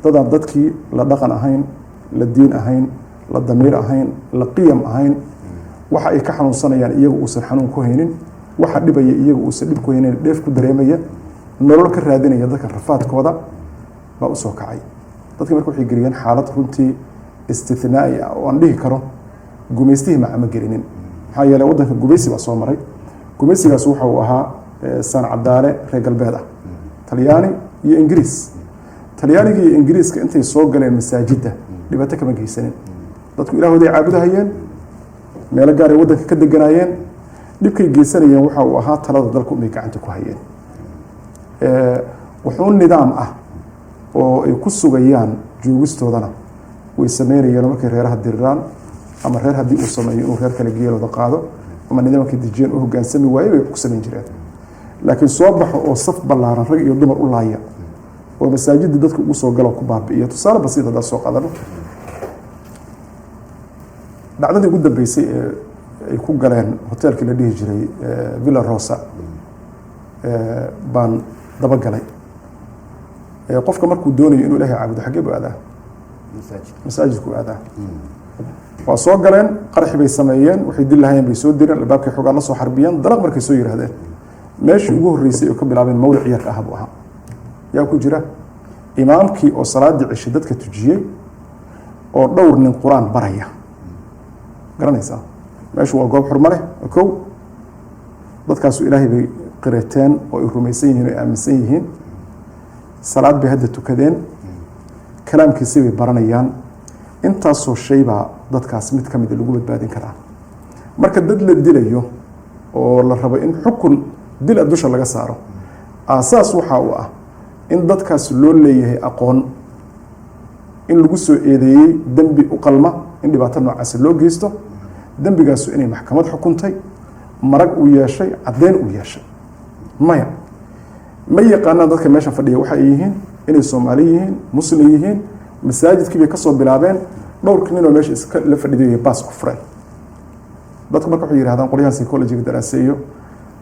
dadaan dadkii la dhaqan ahayn la diin ahayn la damiir ahayn la qiyam ahayn waxa ay ka xanuunsanayaan iyagu uusan xanuun ku haynin waxa dhibaya iyagu uusan dhib ku haynin dheef ku dareemaya nolol ka raadinaya dadka rafaadkooda baa u soo kacay dadka markay waxay geliyeen xaalad runtii istithnaa'i ah oo aan dhihi karo gumaystihii ma gelinin maxaa yeelay waddanka gumaysi baa soo maray gumaysigaas waxa uu ahaa san cadaale reer galbeed ah talyaani iyo ingiriis talyaaniga iyo ingiriiska intay soo galeen masaajidda dhibaato kama geysanin dadku ilaahooday caabudahayeen meelo gaar ay waddanka ka deganaayeen dhibkay geysanayeen waxa uu ahaa talada dalku inay gacanta ku hayeen wuxuu nidaam ah oo ay ku sugayaan joogistoodana way sameynayeen markay reeraha diriraan ama reer haddii uu sameeyo inuu reer kale geelooda qaado ama nidaamkii dejiyeen u hoggaansami waayo way ku samayn jireen laakiin soo baxo oo saf ballaaran rag iyo dumar u laaya oo masaajidda dadka ugu soo galo ku baabi'iyo tusaale basiid haddaa soo qaadano dhacdadii ugu dambeysay ee ay ku galeen hoteelkii la dhihi jiray Villa Rosa baan dabagalay qofka markuu doonayo inuu ilaahay caabudo xagee buu aadaa masaajidku aadaa waa soo galeen qaraxi bay sameeyeen waxay dil lahayeen bay soo direen albaabkay xogaa la soo xarbiyeen dalaq markay soo yiraahdeen meeshii ugu horreysay oo ka bilaabeen mawlic yarka ah buu ahaa yaa ku jira imaamkii oo salaadii cisho dadka tujiyey oo dhowr nin quraan baraya garanaysaa meeshu waa goob xurmo leh kow dadkaasu ilaahay bay qirateen oo ay rumaysan yihiin oo ay aaminsan yihiin salaad bay hadda tukadeen kalaamkiisii bay baranayaan intaasoo shay baa dadkaas mid ka mid lagu badbaadin karaa marka dad la dilayo oo la rabo in xukun dil dusha laga saaro aasaas waxa uu ah in dadkaas loo leeyahay aqoon in lagu soo eedeeyey dembi u qalma in dhibaato noocaas loo geysto dembigaasu inay maxkamad xukuntay marag uu yeeshay caddeyn uu yeeshay maya ma yaqaanaan dadka meesha fadhiya waxa ay yihiin inay Soomaali yihiin muslim yihiin masaajidkii bay ka soo bilaabeen dhowr nin oo meesha iska la fadhiday baas ku furay dadku marka waxay yiraahdaan qolyahan psychology daraaseeyo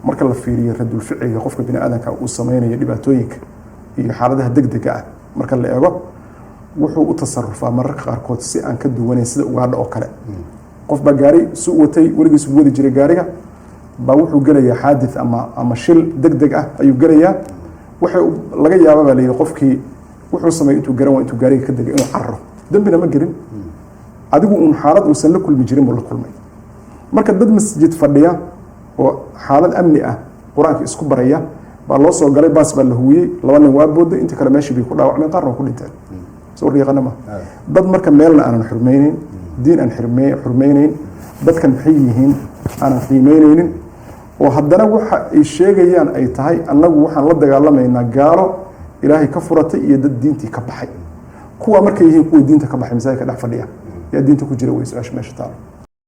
marka la fiiriyo radul ficilka qofka bini aadanka uu sameeyo dhibaatooyinka iyo xaaladaha degdega ah marka la eego wuxuu u tasarrufaa mararka qaarkood si aan ka duwanayn sida ugaadha oo kale qof baa gaari soo watay weligiis wadi jiray gaariga baa wuxuu galayaa xaadith ama shil degdeg ah ayuu galayaa waxa laga yaabaa baa leeyahay qofkii wuxuu sameeyay intuu garan waa intuu gaariga ka degay inuu carro dambina ma gelin adigu un xaalad uusan la kulmi jirin buu la kulmay marka dad masjid fadhiya oo xaalad amni ah quraanka isku baraya baa loo soo galay baas baa la huwiyey laba nin waa booday inta kale meeshii bay ku dhaawacmeen qaarna ku dhinteen soo riiqanama dad marka meelna aanan xurmeynin diin aan xurmeynin dadkan maxay yihiin aanan qiimeyneynin oo haddana waxa ay sheegayaan ay tahay annagu waxaan la dagaalamaynaa gaalo ilaahay ka furatay iyo dad diintii ka baxay kuwa markay yihiin kuwa diinta ka baxay masaajidka dhex fadhiya yaa diinta ku jira way su'aasha meesha taalo